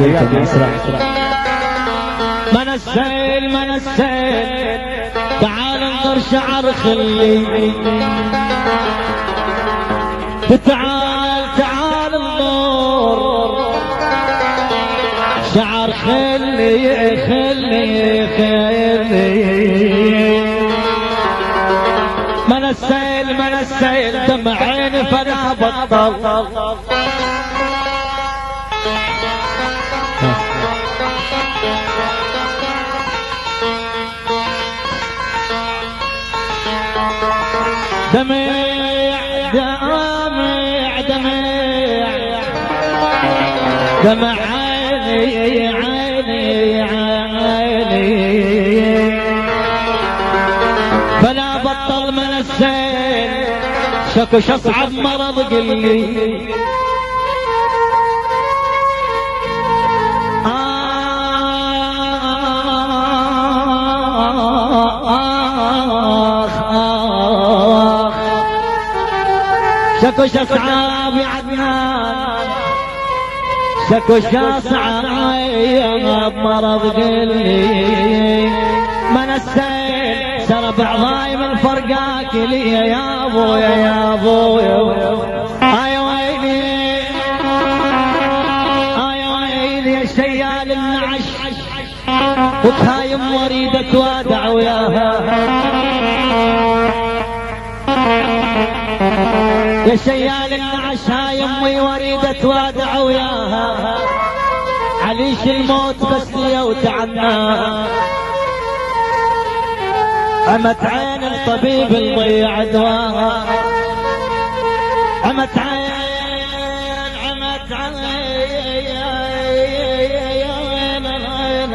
حياك اسرع. من السيل من السيل تعال انظر شعر خلي، تعال تعال انظر شعر خلي خلي خلي. من السيل من السيل دمع عيني فلا بطل. دمع دمع دمع دمع عيني عيني عيني فلا بطل من السيل شكوش اصعب مرض قلي. شكوش اصعب يا عدنان شكوش اصعب مرض قلي. من السيل سرب عظايم الفرقاك لي يا ابويا يا ابويا. اي ويلي اي ويلي يا شيال النعش وتهايم وريدة وادع وياها. يا شيال النعش هاي امي وريدة وادع وياها. عليش الموت بس لي وتعناها. عمت عين الطبيب المضيع دواها. عمت عين عمت عين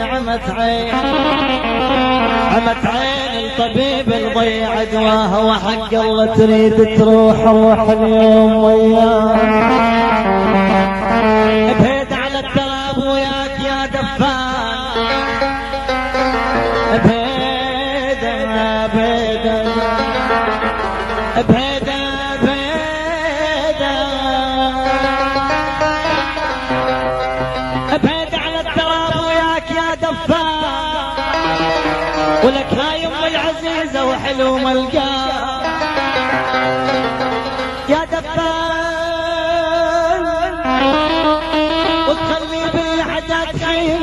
عمت عين عمت عين الطبيب المضيع دواها. وحق الله تريد تروح روح اليوم وياه. بهيد على التراب وياك يا دفان. بهيد بهيد بهيد بهيد بهيد على التراب وياك يا دفان. ولك هاي ام العزيزة وحلو ملقاه يا دفان. وتخلي بالحداد خير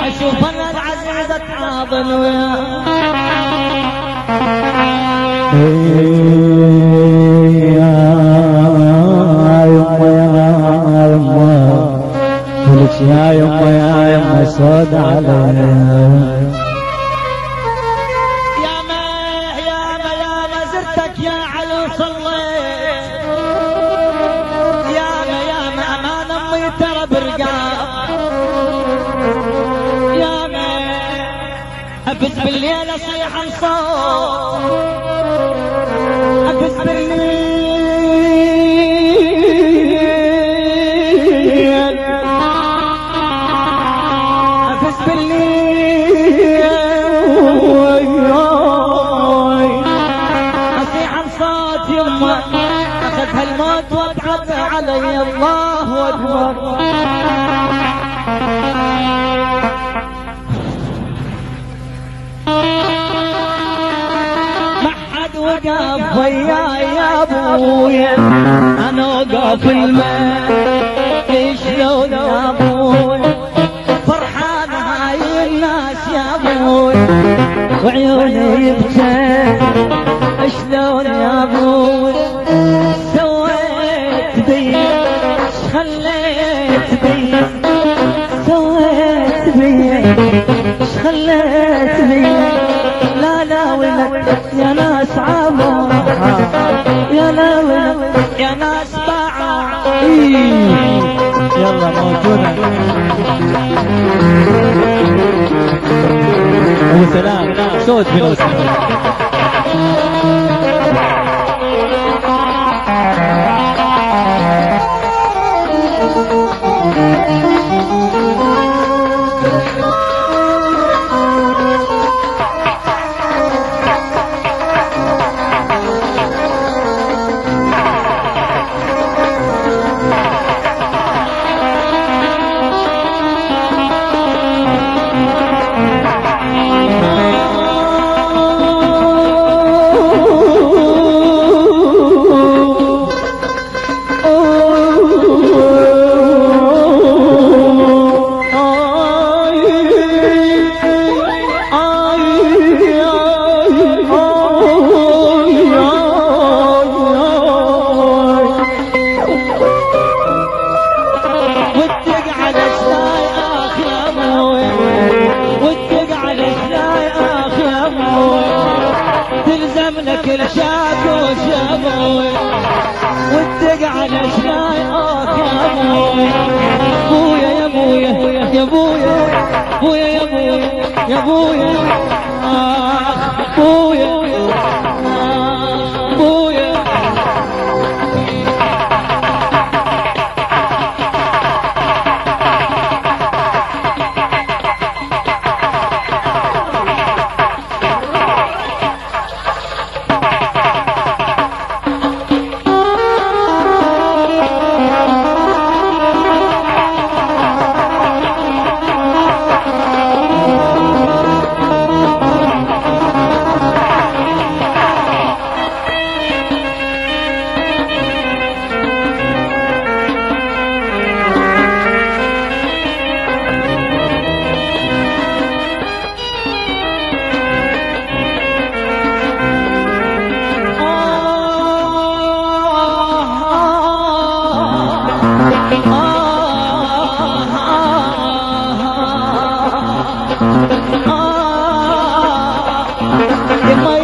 اشوف انا العزيزة تحاضن وياه. يا يما يا يما ولك يا يما يا يما سود عليها. أبس بالليل أصيح انصار. أبس بالليل أبس بالليل أصيح انصار. يما أخذها الموت وابعد علي الله أكبر. وقف وياي يا ابويا انا وقف الماء شلون يا ابويا. فرحان هاي الناس يا ابويا وعيوني يبكي شلون يا ابويا. سويت بي خليت بي سويت بي خليت بي. لا لا ولك يا ناس عمرها يا لا ولك يا ناس باعوا. يلا موجودة. ابو سلام صوت بنوسة. الشاكوش يا ابوي والدق على شناي يا ابوي بويا يا بويا يا بويا بويا يا بويا يا بويا بويا بويا ما